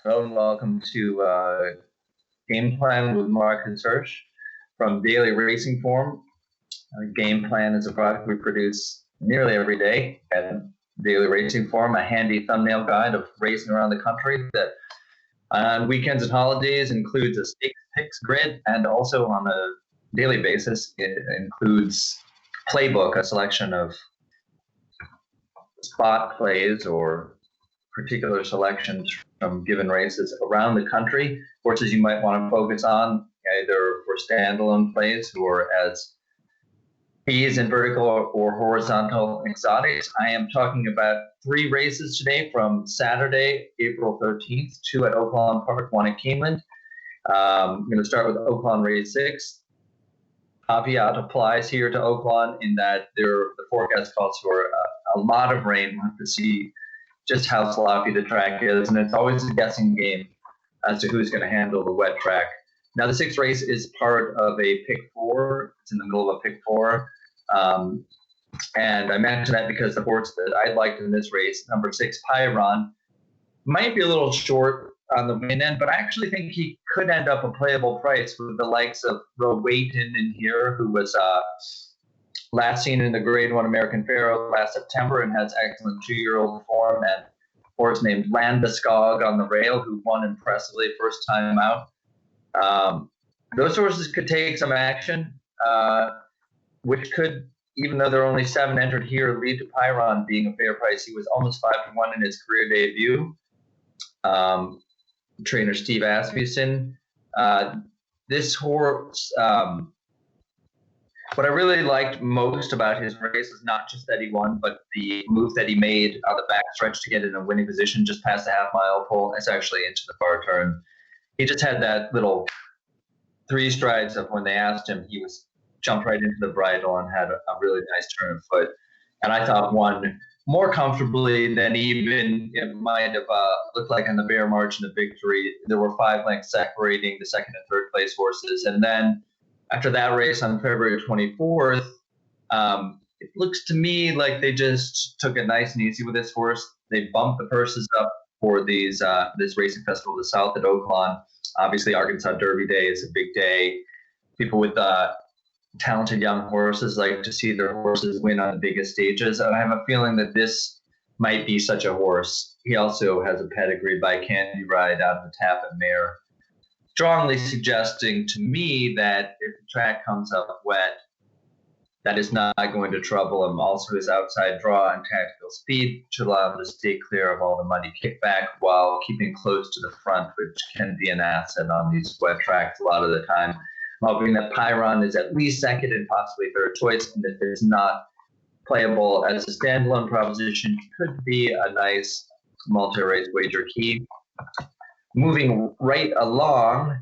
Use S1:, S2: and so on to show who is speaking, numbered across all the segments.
S1: Hello and welcome to Game Plan with Marcus Hersh from Daily Racing Form. Game Plan is a product we produce nearly every day at Daily Racing Form, a handy thumbnail guide of racing around the country that on weekends and holidays includes a stakes picks grid, and also on a daily basis it includes playbook, a selection of spot plays or particular selections from given races around the country, horses you might want to focus on either for standalone plays or as B's in vertical or horizontal exotics. I am talking about 3 races today from Saturday, April 13th, 2 at Oaklawn Park, 1 at Keeneland. I'm going to start with Oaklawn Race 6. Caveat applies here to Oaklawn in that the forecast calls for a lot of rain. We'll have to see just how sloppy the track is, and it's always a guessing game as to who's going to handle the wet track. Now, the 6th race is part of a pick 4. It's in the middle of a pick 4. And I mention that because the horse that I liked in this race, number 6, Pyron, might be a little short on the win end, but I actually think he could end up a playable price with the likes of Rowayton in here, who was last seen in the Grade 1 American Pharoah last September and has excellent 2-year-old form, and a horse named Landeskog on the rail, who won impressively first time out. Those horses could take some action, which could, even though there are only 7 entered here, lead to Pyron being a fair price. He was almost 5-1 in his career debut. Trainer Steve Asmussen. This horse, what I really liked most about his race was not just that he won, but the move that he made on the backstretch to get in a winning position just past the half-mile pole. It's actually into the far turn. He just had that little 3 strides of when they asked him, he was jumped right into the bridle and had a really nice turn of foot. And I thought won more comfortably than even it might have looked like on the bare margin of victory. There were 5 lengths separating the 2nd and 3rd place horses. And then after that race on February 24th, it looks to me like they just took it nice and easy with this horse. They bumped the purses up for this racing festival of the South at Oaklawn. Obviously, Arkansas Derby Day is a big day. People with talented young horses like to see their horses win on the biggest stages. And I have a feeling that this might be such a horse. He also has a pedigree by Candy Ride out of the Tappan mare, strongly suggesting to me that if the track comes up wet, that is not going to trouble him. Also, his outside draw and tactical speed should allow him to stay clear of all the muddy kickback while keeping close to the front, which can be an asset on these wet tracks a lot of the time. I'm hoping that Pyron is at least 2nd and possibly 3rd choice, and if it's not playable as a standalone proposition, could be a nice multi-race wager key. Moving right along,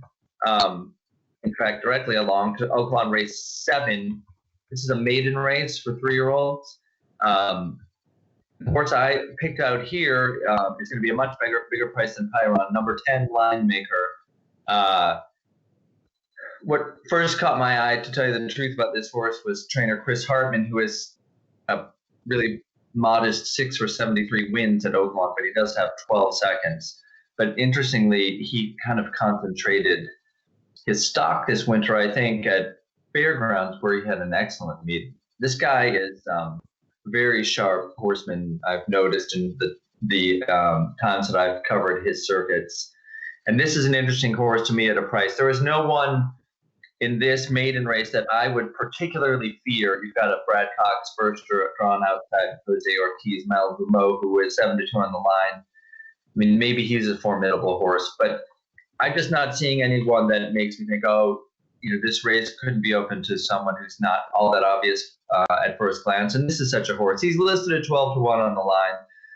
S1: in fact, directly along to Oaklawn Race 7. This is a maiden race for 3-year-olds. The horse I picked out here is going to be a much bigger price than Pyron. Number 10, Line Maker. What first caught my eye, to tell you the truth about this horse, was trainer Chris Hartman, who is a really modest 6 for 73 wins at Oaklawn, but he does have 12 seconds. But interestingly, he kind of concentrated his stock this winter, I think, at Fairgrounds, where he had an excellent meeting. This guy is a very sharp horseman, I've noticed in the times that I've covered his circuits. And this is an interesting horse to me at a price. There is no one in this maiden race that I would particularly fear. You've got a Brad Cox first drawn outside Jose Ortiz Malgumo, who is 7-2 on the line. I mean, maybe he's a formidable horse, but I'm just not seeing anyone that makes me think, this race couldn't be open to someone who's not all that obvious at first glance. And this is such a horse. He's listed at 12-1 on the line.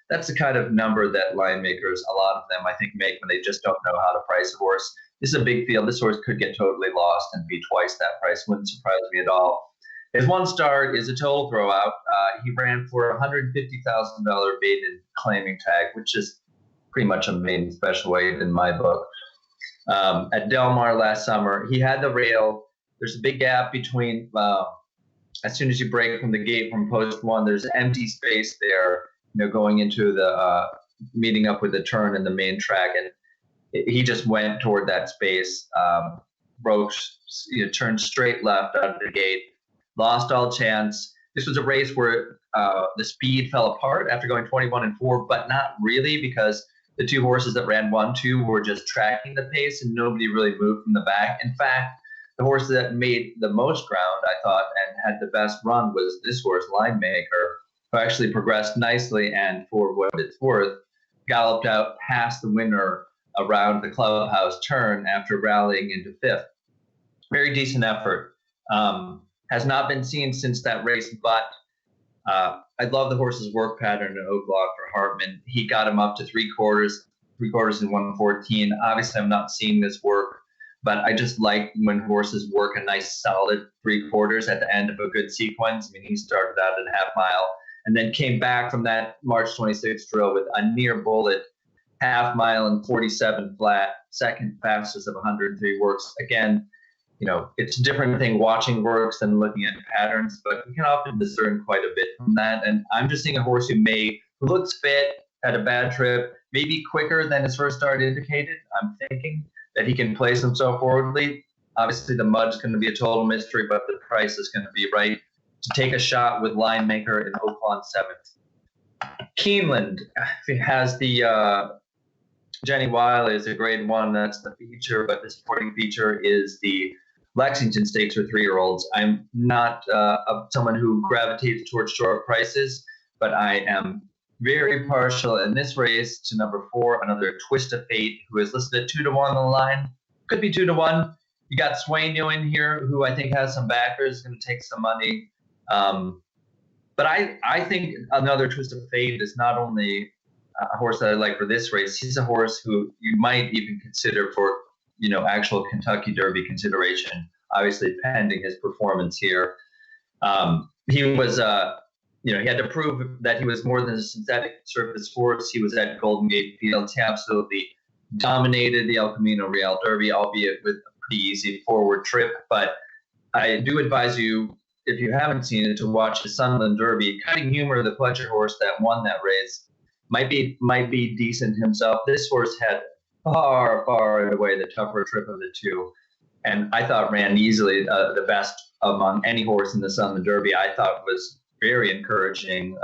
S1: That's the kind of number that line makers, a lot of them, I think, make when they just don't know how to price a horse. This is a big field. This horse could get totally lost and be twice that price. Wouldn't surprise me at all. His one start is a total throwout. He ran for a $150,000 maiden claiming tag, which is pretty much a maiden special weight in my book. At Del Mar last summer, he had the rail. There's a big gap between, as soon as you break from the gate from post 1, there's empty space there, going into the meeting up with the turn in the main track. And he just went toward that space, turned straight left out of the gate, lost all chance. This was a race where the speed fell apart after going 21-4, but not really, because the two horses that ran 1-2 were just tracking the pace and nobody really moved from the back. In fact, the horse that made the most ground, I thought, and had the best run was this horse, Line Maker, who actually progressed nicely and, for what it's worth, galloped out past the winner around the clubhouse turn after rallying into fifth. Very decent effort. Has not been seen since that race, but I love the horse's work pattern in Oaklawn for Hartman. He got him up to three quarters in 114. Obviously, I'm not seeing this work, but I just like when horses work a nice solid 3/4 at the end of a good sequence. I mean, he started out at a half mile and then came back from that March 26th drill with a near bullet half mile and 47 flat, second fastest of 103 works. Again, it's a different thing watching works than looking at patterns, but we can often discern quite a bit from that. And I'm just seeing a horse who looks fit, had a bad trip, maybe quicker than his first start indicated. I'm thinking that he can place himself forwardly. Obviously, the mud's going to be a total mystery, but the price is going to be right to take a shot with Line Maker in Oaklawn 7th. Keeneland has the Jenny Weil is a grade 1. That's the feature, but the supporting feature is the Lexington Stakes for 3-year-olds. I'm not someone who gravitates towards short prices, but I am very partial in this race to number 4, another Twist of Fate, who is listed at 2-1 on the line. Could be 2-1. You got Swainio in here, who I think has some backers, going to take some money. But I think another Twist of Fate is not only a horse that I like for this race. He's a horse who you might even consider for, actual Kentucky Derby consideration, obviously pending his performance here. He was, he had to prove that he was more than a synthetic surface horse. He was at Golden Gate Fields. He absolutely dominated the El Camino Real Derby, albeit with a pretty easy forward trip. But I do advise you, if you haven't seen it, to watch the Sunland Derby. Cutting Humor, the pleasure horse that won that race, might be decent himself. This horse had far and away the tougher trip of the two, and I thought ran easily the best among any horse in the Sunland Derby. I thought was very encouraging.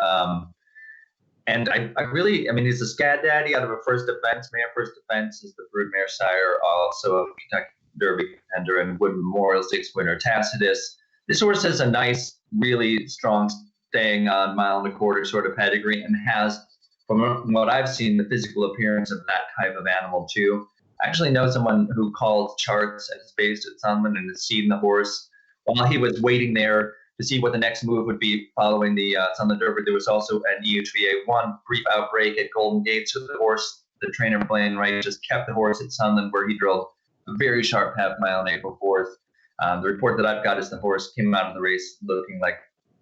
S1: And I really, he's a Scat Daddy out of a First Defense mare. First Defense is the broodmare sire, also a Kentucky Derby contender and Wood Memorial Stakes winner, Tacitus. This horse has a nice, really strong staying on 1.25 mile sort of pedigree, and has, from what I've seen, the physical appearance of that type of animal too. I actually know someone who called charts and is based at Sunland and has seen the horse while he was waiting there to see what the next move would be following the Sunland Derby. There was also an EUHVA1 brief outbreak at Golden Gate, so the trainer Blaine Wright just kept the horse at Sunland, where he drilled a very sharp half mile on April 4th. The report that I've got is the horse came out of the race looking like,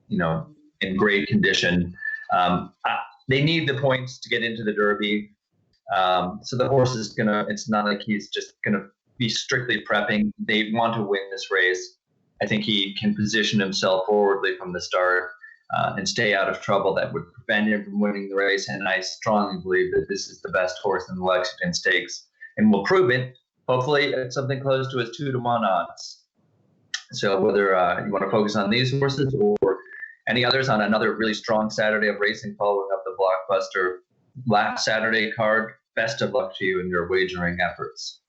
S1: in great condition. They need the points to get into the Derby. So the horse is it's not like he's just going to be strictly prepping. They want to win this race. I think he can position himself forwardly from the start and stay out of trouble that would prevent him from winning the race. And I strongly believe that this is the best horse in the Lexington Stakes, and will prove it, hopefully, at something close to his 2-1 odds. So whether you want to focus on these horses or any others on another really strong Saturday of racing following up the blockbuster last Saturday card, best of luck to you in your wagering efforts.